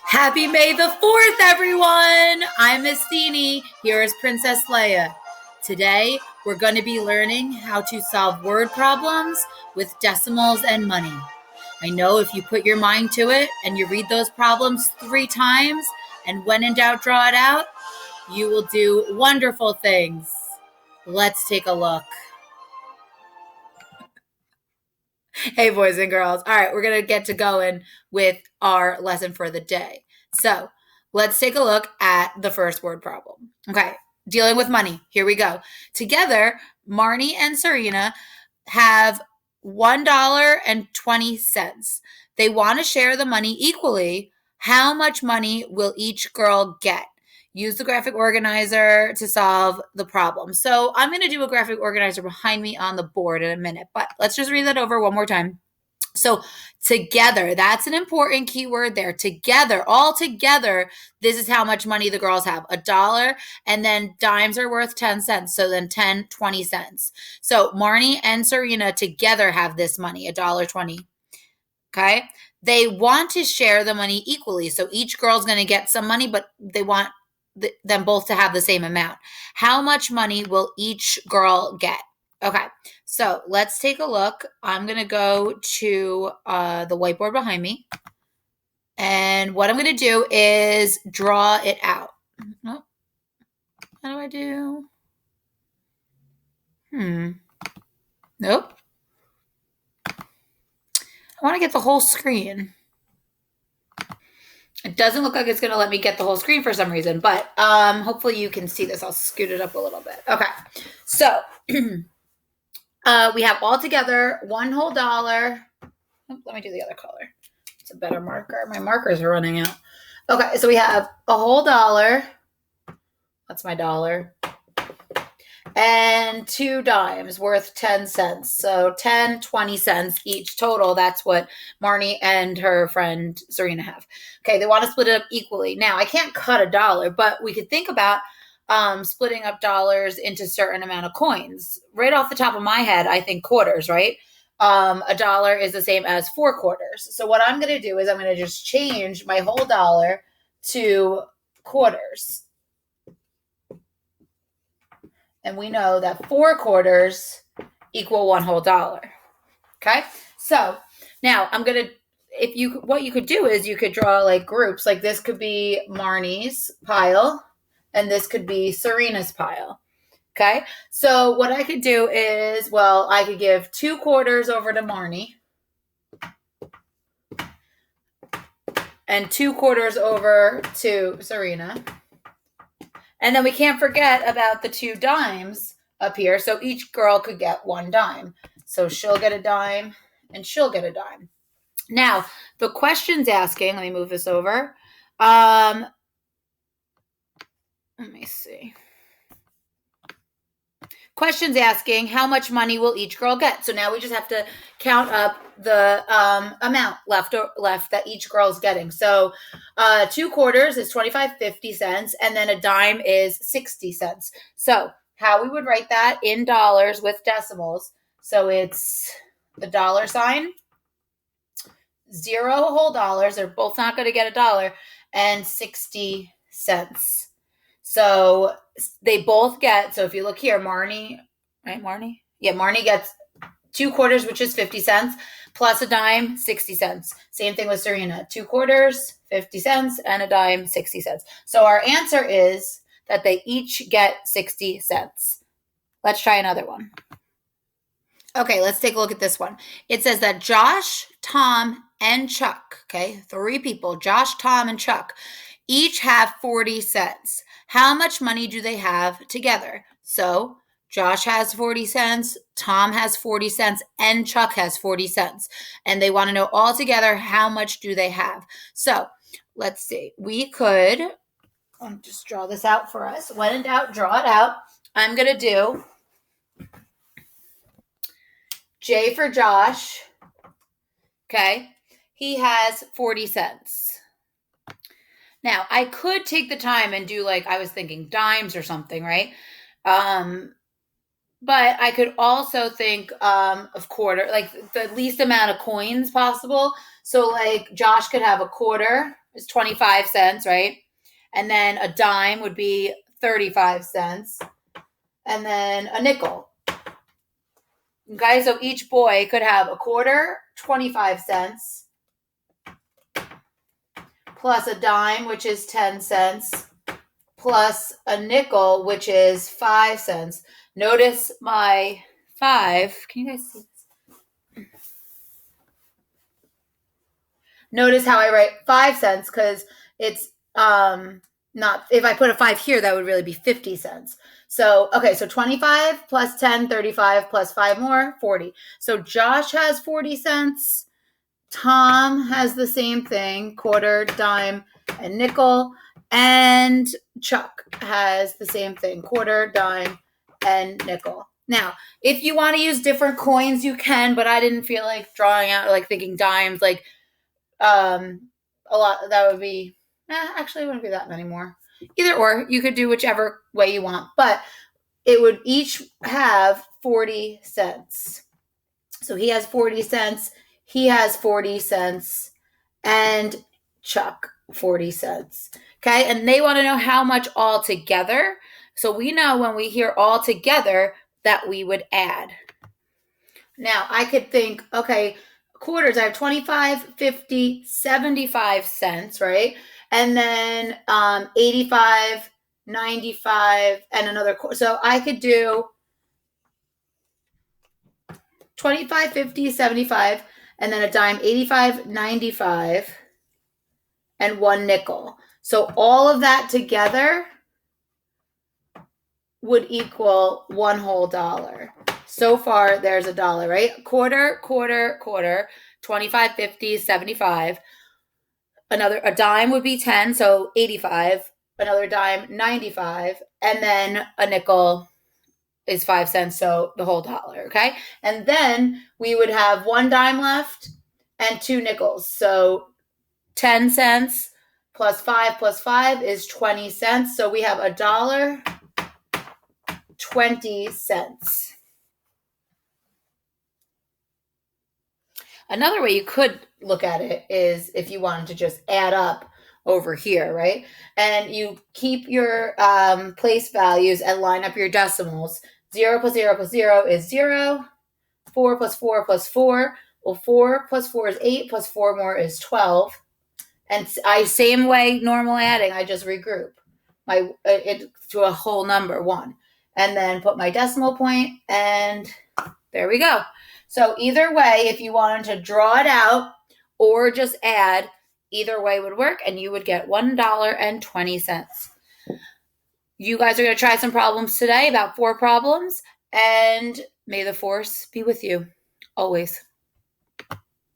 Happy May the 4th, everyone! I'm Miss Thenie. Here is Princess Leia. Today, we're going to be learning how to solve word problems with decimals and money. I know if you put your mind to it and you read those problems 3 times, and when in doubt, draw it out, you will do wonderful things. Let's take a look. Hey, boys and girls. All right, we're going to get to going with our lesson for the day. So let's take a look at the first word problem. Okay, dealing with money. Here we go. Together, Marnie and Serena have $1.20. They want to share the money equally. How much money will each girl get? Use the graphic organizer to solve the problem. So I'm going to do a graphic organizer behind me on the board in a minute, but let's just read that over one more time. So together, that's an important keyword there. Together, all together, this is how much money the girls have. $1, and then dimes are worth 10 cents. So then 10, 20 cents. So Marnie and Serena together have this money, $1.20. Okay. They want to share the money equally. So each girl's going to get some money, but they want them both to have the same amount. How much money will each girl get? Okay, so let's take a look. I'm going to go to the whiteboard behind me. And what I'm going to do is draw it out. Oh, how do I do? Nope. I want to get the whole screen. It doesn't look like it's going to let me get the whole screen for some reason, but hopefully you can see this. I'll scoot it up a little bit. Okay, so we have all together $1 whole. Oh, let me do the other color. It's a better marker. My markers are running out. Okay, so we have a whole $1. That's my dollar. And 2 dimes worth 10 cents. So 10, 20 cents each total. That's what Marnie and her friend Serena have. Okay, they want to split it up equally. Now, I can't cut $1, but we could think about splitting up dollars into certain amount of coins. Right off the top of my head, I think quarters, right? $1 is the same as 4 quarters. So what I'm going to do is I'm going to just change my whole dollar to quarters. And we know that 4 quarters equal $1 whole. Okay? So now I'm going to, what you could do is you could draw like groups. Like this could be Marnie's pile and this could be Serena's pile. Okay? So what I could do is, well, I could give 2 quarters over to Marnie and 2 quarters over to Serena. And then we can't forget about the 2 dimes up here. So each girl could get 1 dime. So she'll get a dime and she'll get a dime. Now, the question's asking, let me move this over. Let me see. Question's asking, how much money will each girl get? So now we just have to count up the amount left that each girl's getting. So 2 quarters is 25.50 cents, and then a dime is 60 cents. So how we would write that in dollars with decimals. So it's the dollar sign, 0 whole dollars. They're both not going to get $1, and 60 cents. So they both get, so if you look here, Marnie, right, Marnie? Yeah, Marnie gets 2 quarters, which is 50 cents, plus a dime, 60 cents. Same thing with Serena, 2 quarters, 50 cents, and a dime, 60 cents. So our answer is that they each get 60 cents. Let's try another one. Okay, let's take a look at this one. It says that Josh, Tom, and Chuck, okay, 3 people, Josh, Tom, and Chuck, each have 40 cents. How much money do they have together? So Josh has 40 cents, Tom has 40 cents, and Chuck has 40 cents. And they want to know all together how much do they have. So let's see. We could just draw this out for us. When in doubt, draw it out. I'm going to do J for Josh. Okay. He has 40 cents. Now, I could take the time and do like, I was thinking dimes or something, right? But I could also think of quarter, like the least amount of coins possible. So like Josh could have a quarter is 25 cents, right? And then a dime would be 35 cents. And then a nickel. Okay, so each boy could have a quarter, 25 cents, plus a dime, which is 10 cents, plus a nickel, which is 5 cents. Notice my 5. Can you guys see this? Notice how I write 5 cents because it's not, if I put a 5 here, that would really be 50 cents. So, okay, so 25 plus 10, 35 plus 5 more, 40. So Josh has 40 cents. Tom has the same thing, quarter, dime, and nickel. And Chuck has the same thing, quarter, dime, and nickel. Now, if you want to use different coins, you can, but I didn't feel like drawing out, like thinking dimes, like a lot. That would be, actually, it wouldn't be that many more. Either or, you could do whichever way you want, but it would each have 40 cents. So he has 40 cents, he has 40 cents, and Chuck 40 cents. Okay, and they want to know how much all together. So we know when we hear all together that we would add. Now I could think, okay, quarters, I have 25, 50, 75 cents, right? And then 85, 95, and another quarter. So I could do 25, 50, 75, and then a dime, 85, 95, and one nickel. So all of that together would equal one whole dollar. So far, there's a dollar, right? Quarter, quarter, quarter, 25, 50, 75. A dime would be 10, so 85. Another dime, 95. And then a nickel is 5 cents, so the whole dollar, okay? And then we would have one dime left and two nickels. So 10 cents plus 5 is 20 cents. So we have $1.20. Another way you could look at it is if you wanted to just add up over here, right? And you keep your place values and line up your decimals. 0 plus 0 plus 0 is 0. 4 plus 4 plus 4. Well, 4 plus 4 is 8, plus 4 more is 12. And same way normal adding, I just regroup it to a whole number, 1. And then put my decimal point, and there we go. So either way, if you wanted to draw it out or just add, either way would work, and you would get $1.20. You guys are going to try some problems today, about 4 problems, and may the force be with you always.